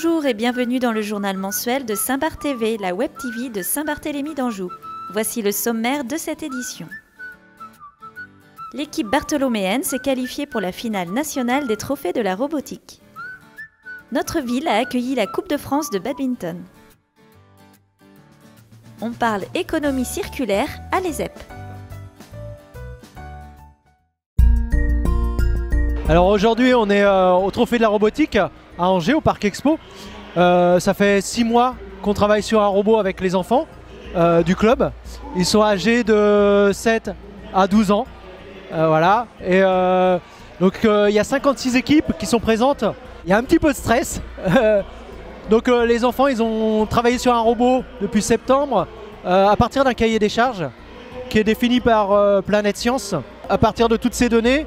Bonjour et bienvenue dans le journal mensuel de Saint-Barth TV, la web TV de Saint-Barthélemy d'Anjou. Voici le sommaire de cette édition. L'équipe bartholoméenne s'est qualifiée pour la finale nationale des trophées de la robotique. Notre ville a accueilli la Coupe de France de badminton. On parle économie circulaire à l'ESEP. Alors aujourd'hui on est au Trophée de la robotique à Angers, au Parc Expo. Ça fait 6 mois qu'on travaille sur un robot avec les enfants du club. Ils sont âgés de 7 à 12 ans. Voilà. Et donc il y a 56 équipes qui sont présentes. Il y a un petit peu de stress. Donc les enfants ils ont travaillé sur un robot depuis septembre à partir d'un cahier des charges qui est défini par Planète Science. À partir de toutes ces données,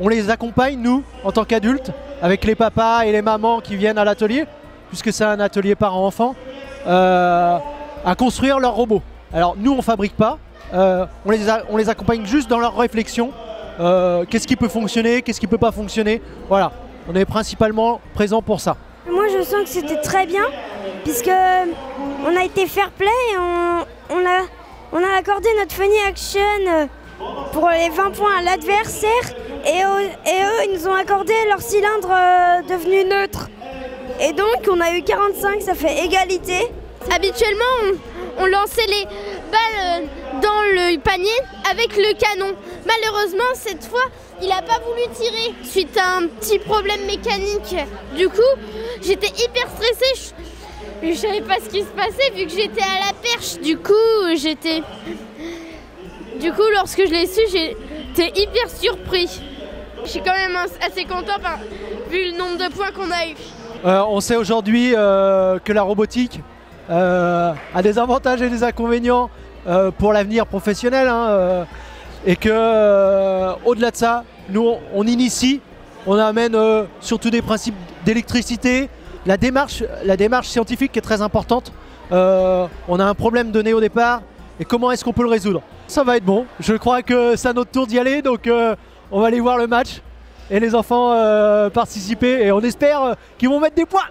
on les accompagne, nous, en tant qu'adultes, avec les papas et les mamans qui viennent à l'atelier, puisque c'est un atelier parents-enfants, à construire leur robot. Alors nous, on ne fabrique pas, on les accompagne juste dans leur réflexion. Qu'est-ce qui peut fonctionner, qu'est-ce qui ne peut pas fonctionner. Voilà, on est principalement présent pour ça. Moi, je sens que c'était très bien, puisque on a été fair play et on a accordé notre funny action pour les 20 points à l'adversaire et eux ils nous ont accordé leur cylindre devenu neutre. Et donc on a eu 45, ça fait égalité. Habituellement on lançait les balles dans le panier avec le canon. Malheureusement cette fois il n'a pas voulu tirer suite à un petit problème mécanique. Du coup j'étais hyper stressée, je savais pas ce qui se passait vu que j'étais à la perche. Du coup, lorsque je l'ai su, j'étais hyper surpris. Je suis quand même assez content vu le nombre de points qu'on a eu. On sait aujourd'hui que la robotique a des avantages et des inconvénients pour l'avenir professionnel. Et que au-delà de ça, nous on initie, on amène surtout des principes d'électricité. La démarche scientifique est très importante. On a un problème donné au départ. Et comment est-ce qu'on peut le résoudre? Ça va être bon, je crois que c'est à notre tour d'y aller, donc on va aller voir le match et les enfants participer et on espère qu'ils vont mettre des points.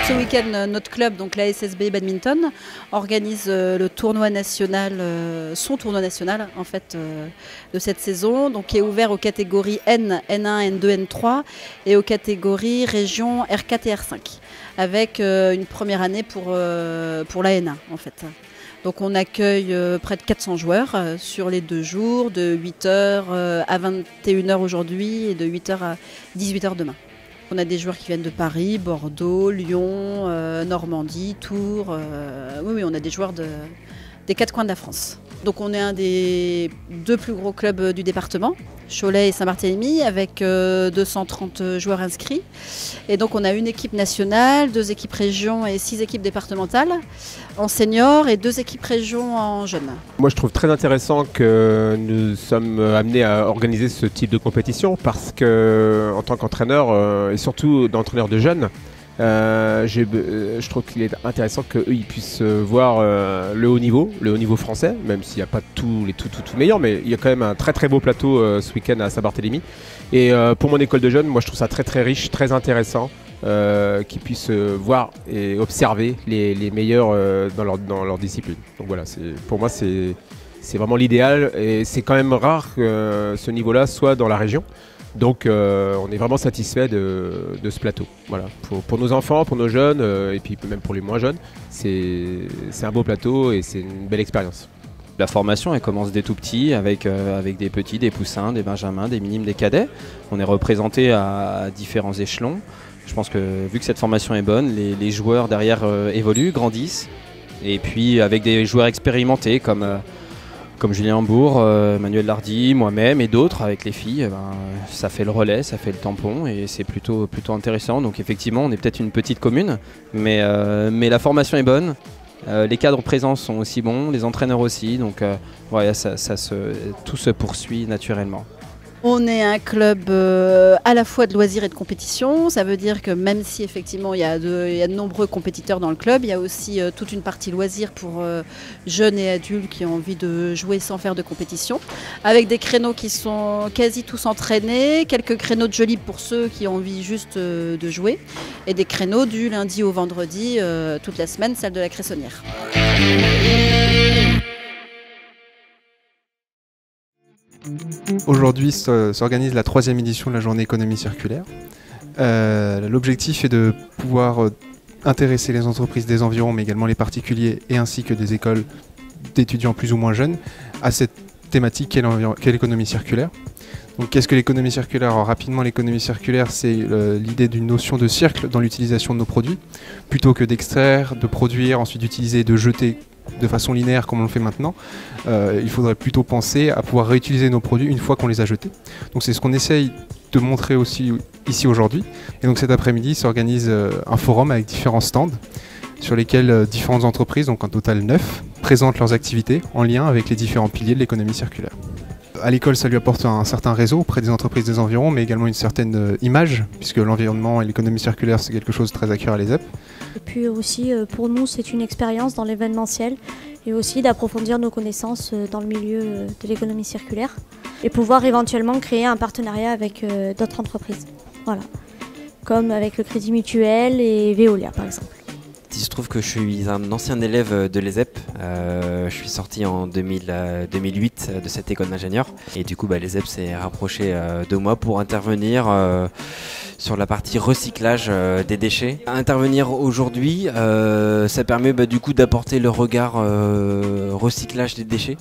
Ce week-end, notre club, donc la SSB Badminton, organise le tournoi national, son tournoi national en fait de cette saison, donc qui est ouvert aux catégories N, N1, N2, N3 et aux catégories régions R4 et R5, avec une première année pour la N1 en fait. Donc on accueille près de 400 joueurs sur les 2 jours, de 8h à 21h aujourd'hui et de 8h à 18h demain. On a des joueurs qui viennent de Paris, Bordeaux, Lyon, Normandie, Tours. Oui, on a des joueurs des 4 coins de la France. Donc on est un des 2 plus gros clubs du département, Cholet et Saint-Barthélemy, avec 230 joueurs inscrits. Et donc on a une équipe nationale, 2 équipes régions et 6 équipes départementales en seniors et 2 équipes régions en jeunes. Moi je trouve très intéressant que nous sommes amenés à organiser ce type de compétition parce que en tant qu'entraîneur et surtout d'entraîneur de jeunes, je trouve qu'il est intéressant qu'eux ils puissent voir le haut niveau français, même s'il n'y a pas tout meilleur, mais il y a quand même un très très beau plateau ce week-end à Saint-Barthélemy. Et pour mon école de jeunes, moi je trouve ça très très riche, très intéressant qu'ils puissent voir et observer les meilleurs dans leur discipline. Donc voilà, pour moi c'est vraiment l'idéal et c'est quand même rare que ce niveau-là soit dans la région. Donc on est vraiment satisfait de ce plateau. Voilà. Pour nos enfants, pour nos jeunes et puis même pour les moins jeunes, c'est un beau plateau et c'est une belle expérience. La formation elle commence dès tout petit avec des petits, des poussins, des benjamins, des minimes, des cadets. On est représenté à différents échelons. Je pense que vu que cette formation est bonne, les joueurs derrière évoluent, grandissent. Et puis avec des joueurs expérimentés comme Julien Hambourg, Manuel Lardy, moi-même et d'autres avec les filles, ça fait le relais, ça fait le tampon et c'est plutôt intéressant. Donc effectivement on est peut-être une petite commune, mais la formation est bonne, les cadres présents sont aussi bons, les entraîneurs aussi, donc voilà, tout se poursuit naturellement. On est un club à la fois de loisirs et de compétition. Ça veut dire que même si effectivement il y a de nombreux compétiteurs dans le club, il y a aussi toute une partie loisirs pour jeunes et adultes qui ont envie de jouer sans faire de compétition. Avec des créneaux qui sont quasi tous entraînés, quelques créneaux de jeu libre pour ceux qui ont envie juste de jouer. Et des créneaux du lundi au vendredi, toute la semaine, salle de la Cressonnière. Aujourd'hui s'organise la 3e édition de la journée économie circulaire. L'objectif est de pouvoir intéresser les entreprises des environs, mais également les particuliers et ainsi que des écoles d'étudiants plus ou moins jeunes à cette thématique qu'est l'économie circulaire. Donc qu'est-ce que l'économie circulaire? Alors, rapidement, l'économie circulaire, c'est l'idée d'une notion de cercle dans l'utilisation de nos produits. Plutôt que d'extraire, de produire, ensuite d'utiliser et de jeter de façon linéaire comme on le fait maintenant, il faudrait plutôt penser à pouvoir réutiliser nos produits une fois qu'on les a jetés. Donc c'est ce qu'on essaye de montrer aussi ici aujourd'hui. Et donc cet après-midi s'organise un forum avec différents stands sur lesquels différentes entreprises, donc en total 9, présentent leurs activités en lien avec les différents piliers de l'économie circulaire. À l'école, ça lui apporte un certain réseau auprès des entreprises des environs, mais également une certaine image, puisque l'environnement et l'économie circulaire, c'est quelque chose de très à cœur à l'ESEP. Et puis aussi, pour nous, c'est une expérience dans l'événementiel et aussi d'approfondir nos connaissances dans le milieu de l'économie circulaire et pouvoir éventuellement créer un partenariat avec d'autres entreprises. Voilà. Comme avec le Crédit Mutuel et Veolia, par exemple. Il se trouve que je suis un ancien élève de l'ESEP. Je suis sorti en 2008 de cette école d'ingénieur. Et du coup, l'ESEP s'est rapproché de moi pour intervenir sur la partie recyclage des déchets. Intervenir aujourd'hui, ça permet du coup d'apporter le regard recyclage des déchets.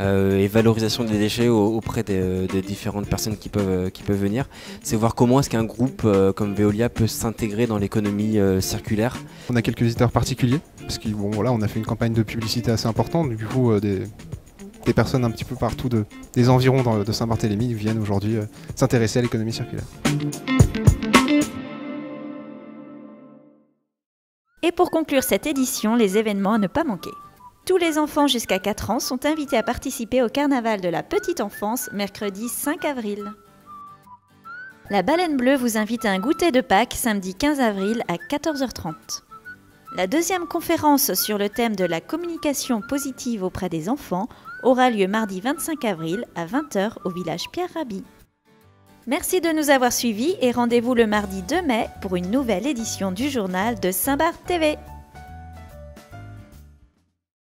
Et valorisation des déchets auprès des différentes personnes qui peuvent venir. C'est voir comment est-ce qu'un groupe comme Veolia peut s'intégrer dans l'économie circulaire. On a quelques visiteurs particuliers, parce qu'on voilà, on a fait une campagne de publicité assez importante, du coup des personnes un petit peu partout des environs de Saint-Barthélemy viennent aujourd'hui s'intéresser à l'économie circulaire. Et pour conclure cette édition, les événements à ne pas manquer. Tous les enfants jusqu'à 4 ans sont invités à participer au carnaval de la petite enfance, mercredi 5 avril. La Baleine Bleue vous invite à un goûter de Pâques, samedi 15 avril à 14h30. La deuxième conférence sur le thème de la communication positive auprès des enfants aura lieu mardi 25 avril à 20h au village Pierre-Rabhi. Merci de nous avoir suivis et rendez-vous le mardi 2 mai pour une nouvelle édition du journal de Saint-Barth TV.